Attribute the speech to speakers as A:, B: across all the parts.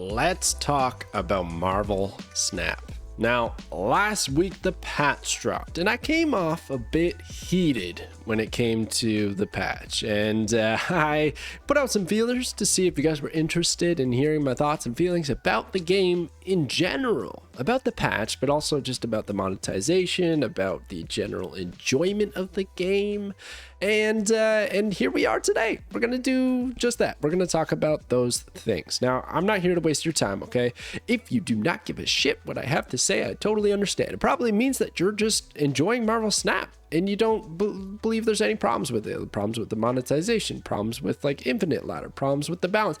A: Let's talk about Marvel Snap. Now, last week the patch dropped, and I came off a bit heated when it came to the patch, and I put out some feelers to see if you guys were interested in hearing my thoughts and feelings about the game in general, about the patch, but also just about the monetization, about the general enjoyment of the game, and here we are today. We're gonna do just that. We're gonna talk about those things. Now, I'm not here to waste your time, okay? If you do not give a shit what I have to say, I totally understand. It probably means that you're just enjoying Marvel Snap and you don't believe there's any problems with it. Problems with the monetization, problems with like infinite ladder, problems with the balance.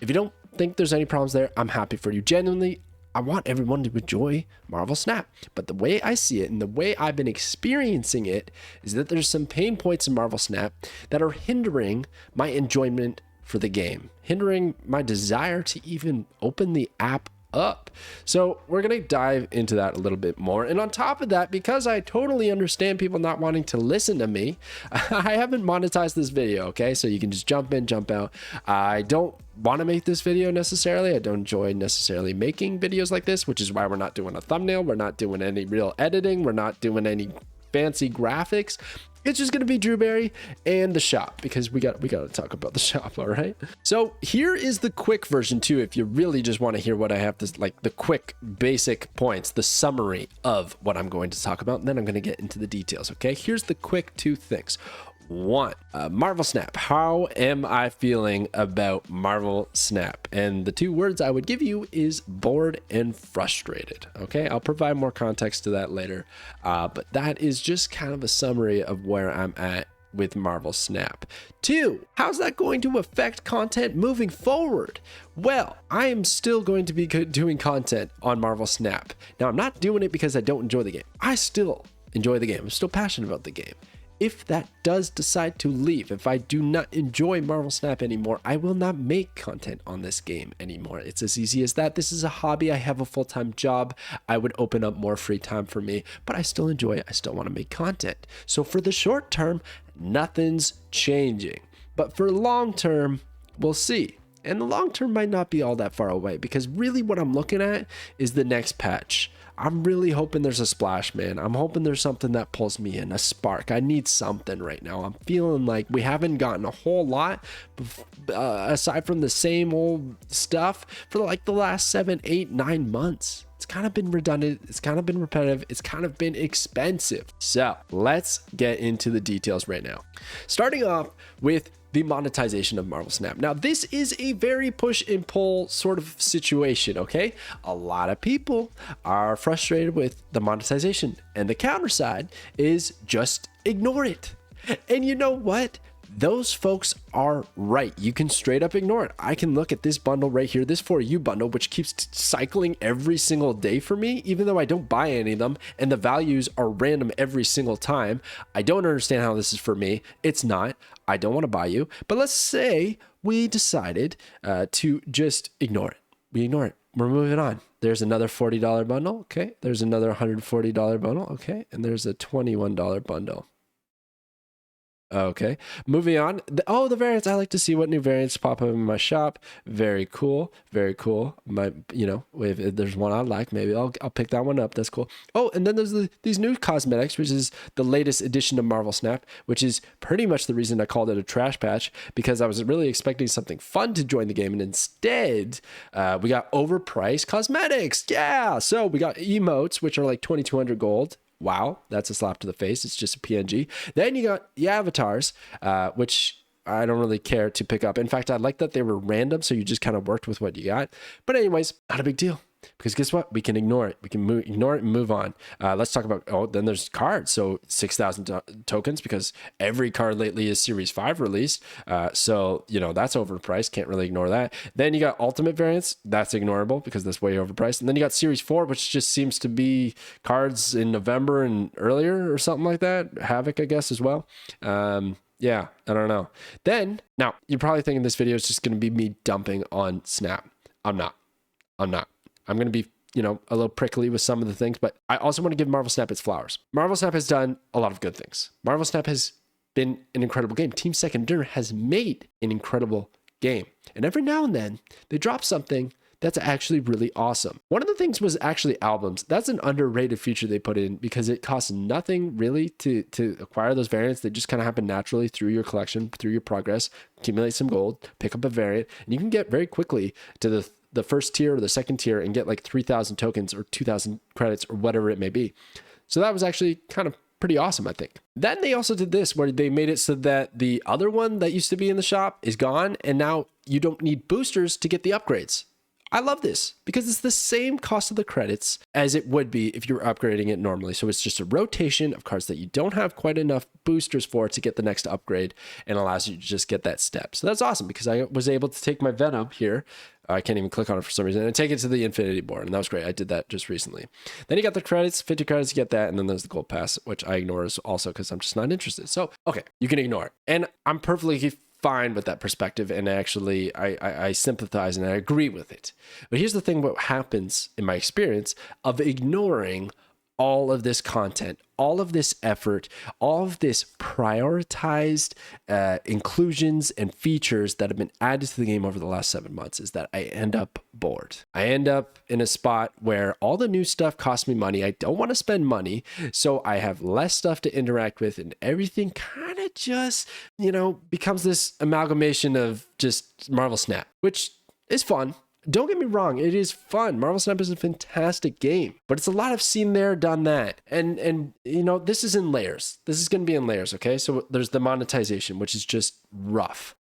A: If you don't think there's any problems there, I'm happy for you. Genuinely, I want everyone to enjoy Marvel Snap. But the way I see it and the way I've been experiencing it is that there's some pain points in Marvel Snap that are hindering my enjoyment for the game, hindering my desire to even open the app up. So we're going to dive into that a little bit more. And on top of that, because I totally understand people not wanting to listen to me, I haven't monetized this video, okay? So you can just jump in, jump out. I don't want to make this video necessarily. I don't enjoy necessarily making videos like this, which is why we're not doing a thumbnail. We're not doing any real editing. We're not doing any fancy graphics. It's just going to be Drewberry and the shop, because we got to talk about the shop. All right. So here is the quick version too, if you really just want to hear what I have to, like, the quick basic points, the summary of what I'm going to talk about. And then I'm going to get into the details. Okay. Here's the quick two things. One, Marvel Snap. How am I feeling about Marvel Snap? And the two words I would give you is bored and frustrated. Okay, I'll provide more context to that later. But that is just kind of a summary of where I'm at with Marvel Snap. Two, how's that going to affect content moving forward? Well, I am still going to be doing content on Marvel Snap. Now, I'm not doing it because I don't enjoy the game. I still enjoy the game. I'm still passionate about the game. If that does decide to leave, if I do not enjoy Marvel Snap anymore, I will not make content on this game anymore. It's as easy as that. This is a hobby. I have a full-time job. I would open up more free time for me, but I still enjoy it. I still want to make content. So for the short term, nothing's changing. But for long term, we'll see. And the long term might not be all that far away, because really what I'm looking at is the next patch. I'm really hoping there's a splash, man. I'm hoping there's something that pulls me in, a spark. I need something right now. I'm feeling like we haven't gotten a whole lot aside from the same old stuff for like the last 7, 8, 9 months. It's kind of been redundant. It's kind of been repetitive. It's kind of been expensive. So let's get into the details right now. Starting off with the monetization of Marvel Snap. Now, this is a very push and pull sort of situation, okay? A lot of people are frustrated with the monetization, and the counter side is just ignore it. And you know what? Those folks are right. You can straight up ignore it. I can look at this bundle right here, this For You bundle, which keeps cycling every single day for me, even though I don't buy any of them, and the values are random every single time. I don't understand how this is for me. It's not. I don't want to buy you. But let's say we decided to just ignore it. We ignore it. We're moving on. There's another $40 bundle. Okay. There's another $140 bundle. Okay. And there's a $21 bundle. Okay, moving on. The variants. I like to see what new variants pop up in my shop. Very cool, very cool. If there's one I like, maybe I'll pick that one up. That's cool. Oh, and then there's these new cosmetics, which is the latest edition of Marvel Snap, which is pretty much the reason I called it a trash patch, because I was really expecting something fun to join the game, and instead we got overpriced cosmetics. Yeah, so we got emotes, which are like 2,200 gold. Wow, that's a slap to the face. It's just a PNG. Then you got the avatars, which I don't really care to pick up. In fact, I like that they were random, so you just kind of worked with what you got. But anyways, not a big deal. Because guess what? We can ignore it. We can ignore it and move on. Let's talk about, then there's cards. So 6,000 tokens, because every card lately is Series 5 released. So, that's overpriced. Can't really ignore that. Then you got Ultimate variants. That's ignorable because that's way overpriced. And then you got Series 4, which just seems to be cards in November and earlier or something like that. Havoc, I guess, as well. Yeah, I don't know. Then, now, you're probably thinking this video is just going to be me dumping on Snap. I'm not. I'm going to be, a little prickly with some of the things, but I also want to give Marvel Snap its flowers. Marvel Snap has done a lot of good things. Marvel Snap has been an incredible game. Team Second Dinner has made an incredible game. And every now and then, they drop something That's actually really awesome. One of the things was actually albums. That's an underrated feature they put in because it costs nothing really to acquire those variants. They just kind of happen naturally through your collection, through your progress, accumulate some gold, pick up a variant, and you can get very quickly to the first tier or the second tier and get like 3,000 tokens or 2,000 credits or whatever it may be. So that was actually kind of pretty awesome, I think. Then they also did this where they made it so that the other one that used to be in the shop is gone, and now you don't need boosters to get the upgrades. I love this because it's the same cost of the credits as it would be if you were upgrading it normally. So it's just a rotation of cards that you don't have quite enough boosters for to get the next upgrade, and allows you to just get that step. So that's awesome because I was able to take my Venom here. I can't even click on it for some reason, and take it to the Infinity board, and that was great. I did that just recently. Then you got the credits, 50 credits, you get that, and then there's the gold pass, which I ignore also because I'm just not interested. So, okay, you can ignore it. And I'm perfectly fine with that perspective, and actually I sympathize and I agree with it. But here's the thing: what happens in my experience of ignoring all of this content, all of this effort, all of this prioritized inclusions and features that have been added to the game over the last 7 months, is that I end up bored. I end up in a spot where all the new stuff costs me money. I don't want to spend money, so I have less stuff to interact with, and everything kind of just, becomes this amalgamation of just Marvel Snap, which is fun. Don't get me wrong, it is fun. Marvel Snap is a fantastic game, but it's a lot of seen there, done that. And this is in layers. This is going to be in layers, okay? So there's the monetization, which is just rough.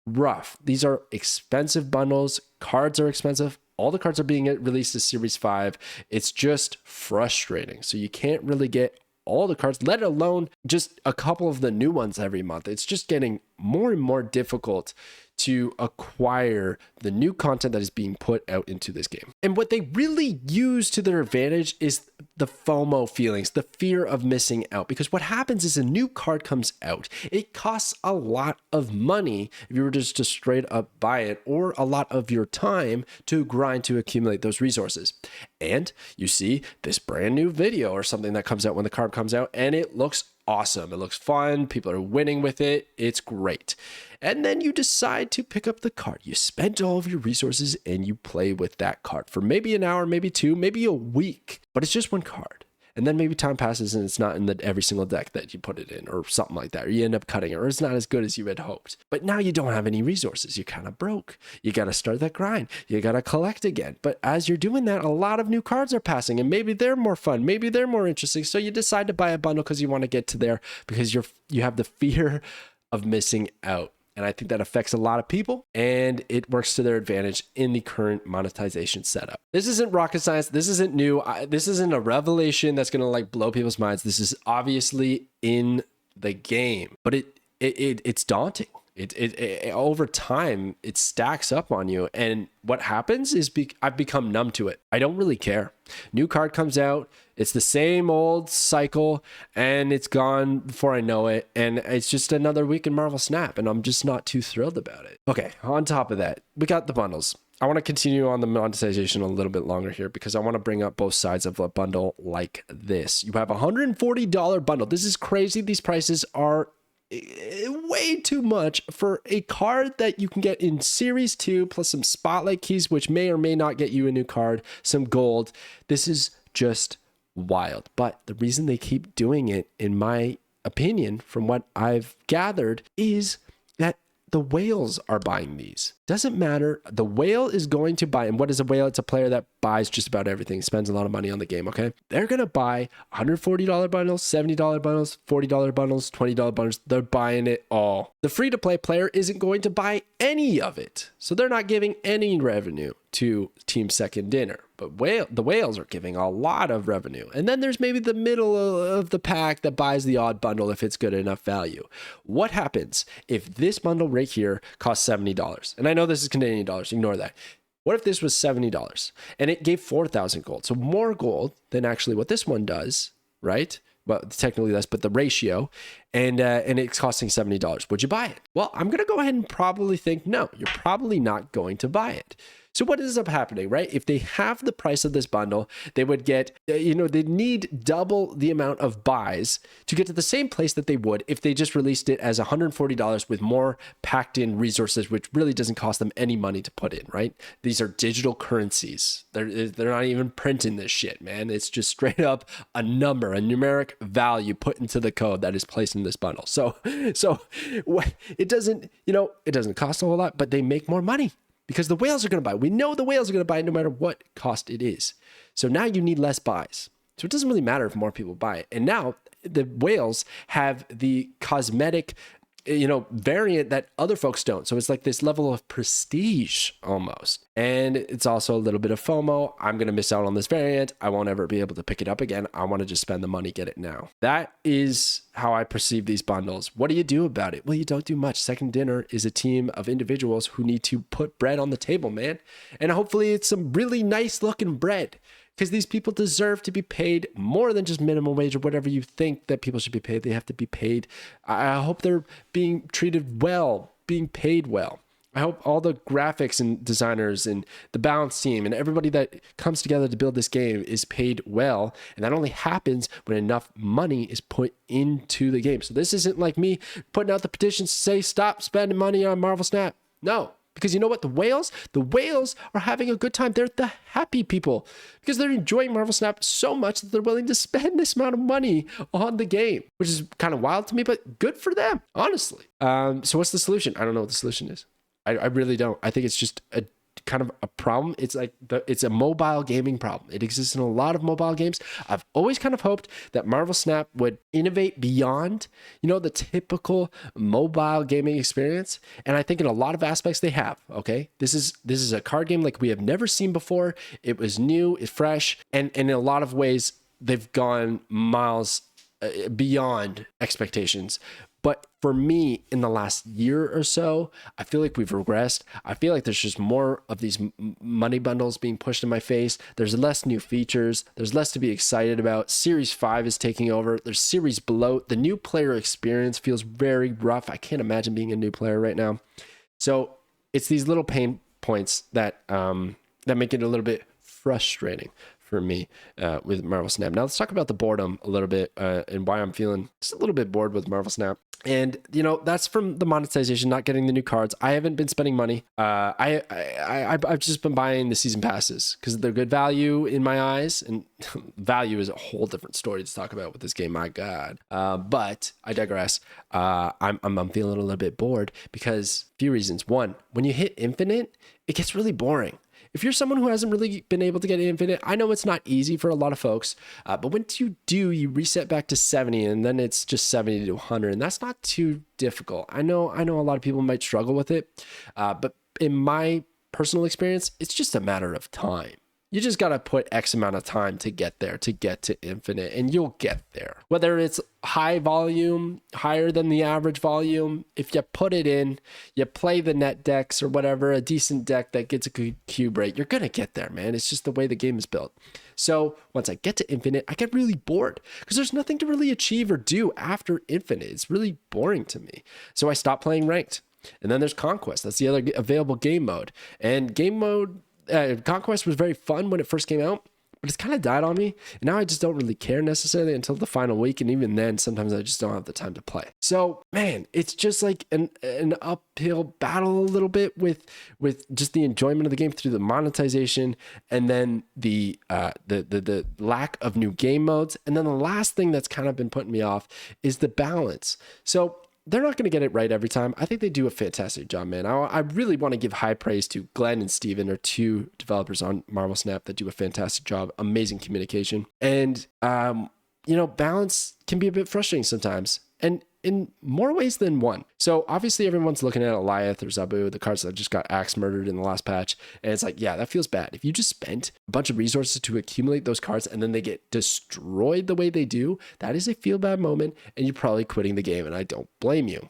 A: These are expensive bundles. Cards are expensive. All the cards are being released as Series 5. It's just frustrating. So you can't really get all the cards, let alone just a couple of the new ones every month. It's just getting more and more difficult to acquire the new content that is being put out into this game. And what they really use to their advantage is the FOMO feelings, the fear of missing out. Because what happens is a new card comes out. It costs a lot of money if you were just to straight up buy it, or a lot of your time to grind to accumulate those resources. And you see this brand new video or something that comes out when the card comes out, and it looks awesome. It looks fun. People are winning with it. It's great. And then you decide to pick up the card. You spent all of your resources and you play with that card for maybe an hour, maybe two, maybe a week, but it's just one card. And then maybe time passes and it's not in every single deck that you put it in, or something like that, or you end up cutting it, or it's not as good as you had hoped. But now you don't have any resources. You're kind of broke. You got to start that grind. You got to collect again. But as you're doing that, a lot of new cards are passing, and maybe they're more fun. Maybe they're more interesting. So you decide to buy a bundle because you want to get to there, because you have the fear of missing out. And I think that affects a lot of people, and it works to their advantage in the current monetization setup. This isn't rocket science. This isn't new. This isn't a revelation that's going to blow people's minds. This is obviously in the game, but it's daunting. It over time, it stacks up on you. And what happens is I've become numb to it. I don't really care. New card comes out. It's the same old cycle, and it's gone before I know it. And it's just another week in Marvel Snap, and I'm just not too thrilled about it. Okay, on top of that, we got the bundles. I want to continue on the monetization a little bit longer here because I want to bring up both sides of a bundle like this. You have a $140 bundle. This is crazy. These prices are way too much for a card that you can get in Series 2 plus some spotlight keys, which may or may not get you a new card, some gold. This is just wild. But the reason they keep doing it, in my opinion, from what I've gathered, is that the whales are buying these. Doesn't matter. The whale is going to buy. And what is a whale? It's a player that buys just about everything, spends a lot of money on the game, okay? They're going to buy $140 bundles, $70 bundles, $40 bundles, $20 bundles. They're buying it all. The free-to-play player isn't going to buy any of it. So they're not giving any revenue to Team Second Dinner. But the whales are giving a lot of revenue. And then there's maybe the middle of the pack that buys the odd bundle if it's good enough value. What happens if this bundle right here costs $70? And I know this is Canadian dollars. Ignore that. What if this was $70 and it gave 4,000 gold? So more gold than actually what this one does, right? Well, technically less, but the ratio, and it's costing $70. Would you buy it? Well, I'm going to go ahead and probably think no, you're probably not going to buy it. So what ends up happening, right? If they have the price of this bundle, they would get, they'd need double the amount of buys to get to the same place that they would if they just released it as $140 with more packed in resources, which really doesn't cost them any money to put in, right? These are digital currencies. They're not even printing this shit, man. It's just straight up a number, a numeric value put into the code that is placed in this bundle. So it doesn't cost a whole lot, but they make more money. Because the whales are going to buy. We know the whales are going to buy no matter what cost it is. So now you need less buys. So it doesn't really matter if more people buy it. And now the whales have the cosmetic, variant that other folks don't. So it's like this level of prestige almost. And it's also a little bit of FOMO. I'm going to miss out on this variant. I won't ever be able to pick it up again. I want to just spend the money, get it now. That is how I perceive these bundles. What do you do about it? Well, you don't do much. Second Dinner is a team of individuals who need to put bread on the table, man. And hopefully it's some really nice looking bread. Because these people deserve to be paid more than just minimum wage or whatever you think that people should be paid. They have to be paid. I hope they're being treated well, being paid well. I hope all the graphics and designers and the balance team and everybody that comes together to build this game is paid well. And that only happens when enough money is put into the game. So this isn't like me putting out the petitions to say, stop spending money on Marvel Snap. No. Because you know what? The whales are having a good time. They're the happy people because they're enjoying Marvel Snap so much that they're willing to spend this amount of money on the game, which is kind of wild to me, but good for them, honestly. So what's the solution? I don't know what the solution is. I really don't. I think it's just a kind of a problem. It's like it's a mobile gaming problem. It exists in a lot of mobile games. I've always kind of hoped that Marvel Snap would innovate beyond, the typical mobile gaming experience. And I think in a lot of aspects they have. Okay, this is a card game like we have never seen before. It was new, it's fresh, and in a lot of ways they've gone miles beyond expectations. But for me, in the last year or so, I feel like we've regressed. I feel like there's just more of these money bundles being pushed in my face. There's less new features. There's less to be excited about. Series 5 is taking over. There's series below. The new player experience feels very rough. I can't imagine being a new player right now. So it's these little pain points that make it a little bit frustrating for me with Marvel Snap. Now let's talk about the boredom a little bit and why I'm feeling just a little bit bored with Marvel Snap. And that's from the monetization, not getting the new cards. I haven't been spending money. I've just been buying the season passes because they're good value in my eyes. And value is a whole different story to talk about with this game. My God. But I digress. I'm feeling a little bit bored because a few reasons. One, when you hit infinite, it gets really boring. If you're someone who hasn't really been able to get infinite, I know it's not easy for a lot of folks, but once you do, you reset back to 70 and then it's just 70 to 100, and that's not too difficult. I know a lot of people might struggle with it, but in my personal experience, it's just a matter of time. You just got to put X amount of time to get there, to get to infinite, and you'll get there. Whether it's high volume, higher than the average volume, if you put it in, you play the net decks or whatever, a decent deck that gets a good cube rate, you're going to get there, man. It's just the way the game is built. So once I get to infinite, I get really bored because there's nothing to really achieve or do after infinite. It's really boring to me. So I stop playing ranked. And then there's Conquest. That's the other available game mode. And game mode, Conquest was very fun when it first came out, but it's kind of died on me. And now I just don't really care necessarily until the final week. And even then, sometimes I just don't have the time to play. So, man, it's just like an uphill battle a little bit with just the enjoyment of the game through the monetization and then the lack of new game modes. And then the last thing that's kind of been putting me off is the balance. So they're not going to get it right every time. I think they do a fantastic job, man. I really want to give high praise to Glenn and Steven, are two developers on Marvel Snap that do a fantastic job, amazing communication. And, balance can be a bit frustrating sometimes. And in more ways than one. So obviously everyone's looking at Eliath or Zabu, the cards that just got axe murdered in the last patch. And it's like, yeah, that feels bad. If you just spent a bunch of resources to accumulate those cards and then they get destroyed the way they do, that is a feel bad moment and you're probably quitting the game, and I don't blame you.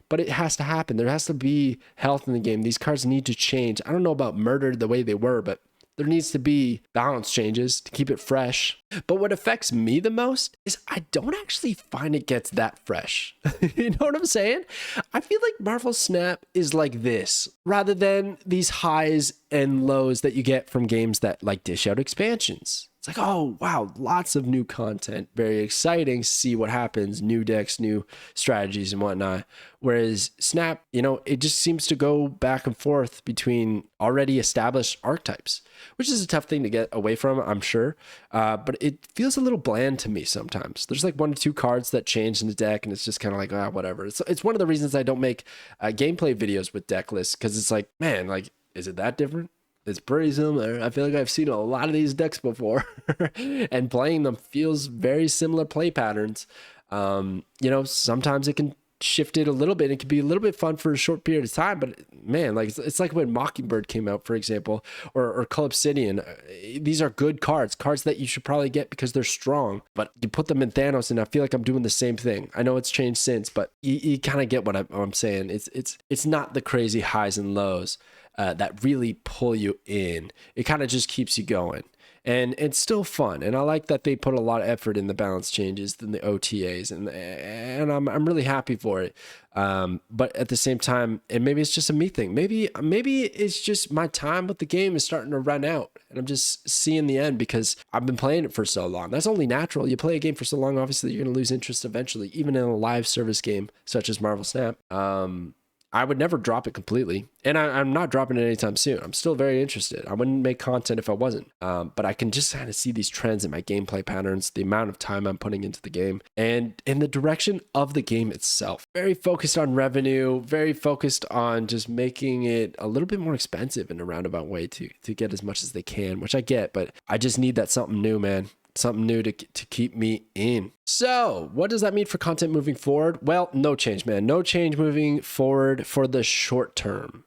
A: But it has to happen. There has to be health in the game. These cards need to change. I don't know about murdered the way they were, but there needs to be balance changes to keep it fresh. But what affects me the most is I don't actually find it gets that fresh. You know what I'm saying? I feel like Marvel Snap is like this rather than these highs and lows that you get from games that like dish out expansions. It's like, oh, wow, lots of new content. Very exciting. See what happens. New decks, new strategies and whatnot. Whereas Snap, you know, it just seems to go back and forth between already established archetypes, which is a tough thing to get away from, I'm sure. But it feels a little bland to me sometimes. There's like 1 or 2 cards that change in the deck, and it's just kind of like, whatever. It's one of the reasons I don't make gameplay videos with deck lists, because it's like, man, like, is it that different? It's pretty similar. I feel like I've seen a lot of these decks before and playing them feels very similar play patterns. You know, sometimes it can shift it a little bit. It can be a little bit fun for a short period of time, but man, like it's like when Mockingbird came out, for example, or Obsidian. These are good cards that you should probably get because they're strong, but you put them in Thanos and I feel like I'm doing the same thing. I know it's changed since, but you kind of get what I'm saying. It's not the crazy highs and lows that really pull you in. It kind of just keeps you going. And it's still fun. And I like that they put a lot of effort in the balance changes than the OTAs. And I'm really happy for it. But at the same time, and maybe it's just a me thing. Maybe it's just my time with the game is starting to run out. And I'm just seeing the end because I've been playing it for so long. That's only natural. You play a game for so long, obviously you're going to lose interest eventually, even in a live service game such as Marvel Snap. I would never drop it completely. And I'm not dropping it anytime soon. I'm still very interested. I wouldn't make content if I wasn't. But I can just kind of see these trends in my gameplay patterns, the amount of time I'm putting into the game, and in the direction of the game itself. Very focused on revenue, very focused on just making it a little bit more expensive in a roundabout way to get as much as they can, which I get, but I just need that something new, man. Something new to keep me in. So what does that mean for content moving forward? Well, no change, man. No change moving forward for the short term.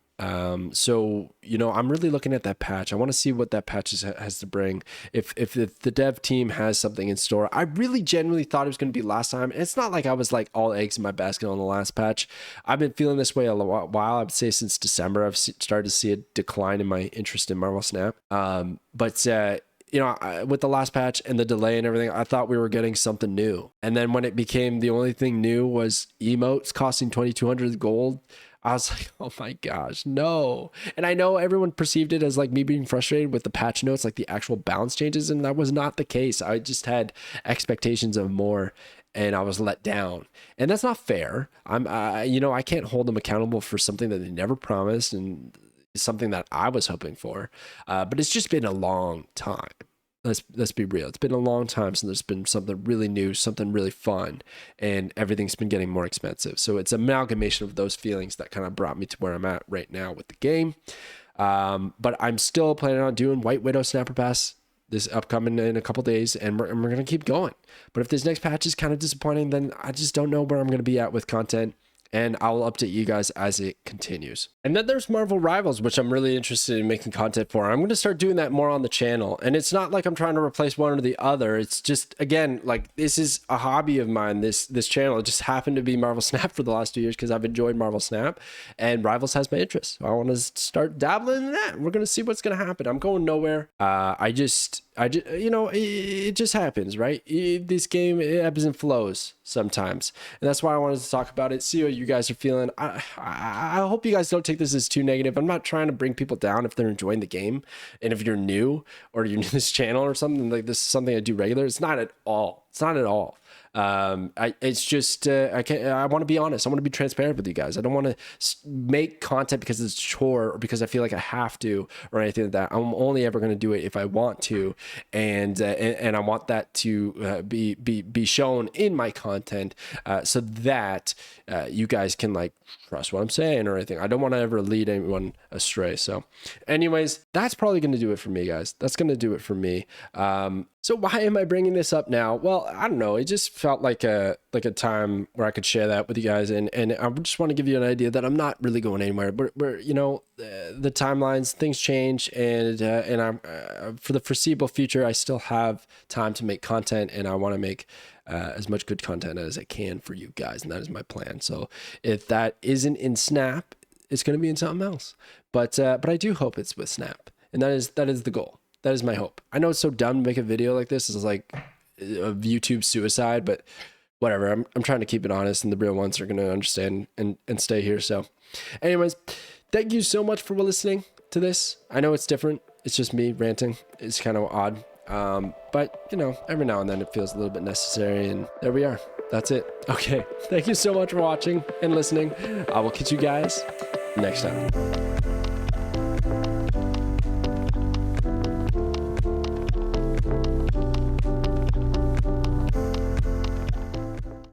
A: So, you know, I'm really looking at that patch. I want to see what that patch has to bring. If the dev team has something in store. I really genuinely thought it was going to be last time. And it's not like I was like all eggs in my basket on the last patch. I've been feeling this way a while. I would say since December, I've started to see a decline in my interest in Marvel Snap. You know, with the last patch and the delay and everything, I thought we were getting something new. And then when it became the only thing new was emotes costing 2,200 gold, I was like, oh my gosh, no. And I know everyone perceived it as like me being frustrated with the patch notes, like the actual balance changes. And that was not the case. I just had expectations of more and I was let down. And that's not fair. You know, I can't hold them accountable for something that they never promised and something that I was hoping for, but it's just been a long time. Let's be real. It's been a long time since there's been something really new, something really fun, and everything's been getting more expensive. So it's an amalgamation of those feelings that kind of brought me to where I'm at right now with the game. But I'm still planning on doing White Widow Snapper Pass this upcoming in a couple days, and we're going to keep going. But if this next patch is kind of disappointing, then I just don't know where I'm going to be at with content. And I'll update you guys as it continues. And then there's Marvel Rivals, which I'm really interested in making content for. I'm going to start doing that more on the channel. And it's not like I'm trying to replace one or the other. It's just, again, like this is a hobby of mine, this channel. It just happened to be Marvel Snap for the last 2 years because I've enjoyed Marvel Snap and Rivals has my interest. So I want to start dabbling in that. We're going to see what's going to happen. I'm going nowhere. I just, you know, it just happens, right? This game, it ebbs and flows sometimes. And that's why I wanted to talk about it. See what you guys are feeling. I hope you guys don't take this as too negative. I'm not trying to bring people down if they're enjoying the game. And if you're new or you're new to this channel or something, like this is something I do regular. It's not at all. It's not at all. It's just, I want to be honest. I want to be transparent with you guys. I don't want to make content because it's a chore or because I feel like I have to or anything like that. I'm only ever going to do it if I want to. And I want that to be shown in my content so that you guys can like trust what I'm saying or anything. I don't want to ever lead anyone astray. So anyways, that's probably going to do it for me, guys. That's going to do it for me. So why am I bringing this up now? Well, I don't know. It just felt like a time where I could share that with you guys. And I just want to give you an idea that I'm not really going anywhere, but you know, the timelines, things change and I'm, for the foreseeable future, I still have time to make content and I want to make as much good content as I can for you guys. And that is my plan. So if that isn't in Snap, it's going to be in something else, but I do hope it's with Snap. And that is the goal. That is my hope. I know it's so dumb to make a video like this. It's like a YouTube suicide, but whatever. I'm trying to keep it honest, and the real ones are going to understand and stay here. So anyways, thank you so much for listening to this. I know it's different. It's just me ranting. It's kind of odd. But you know, every now and then it feels a little bit necessary, and there we are. That's it. Okay. Thank you so much for watching and listening. I will catch you guys next time.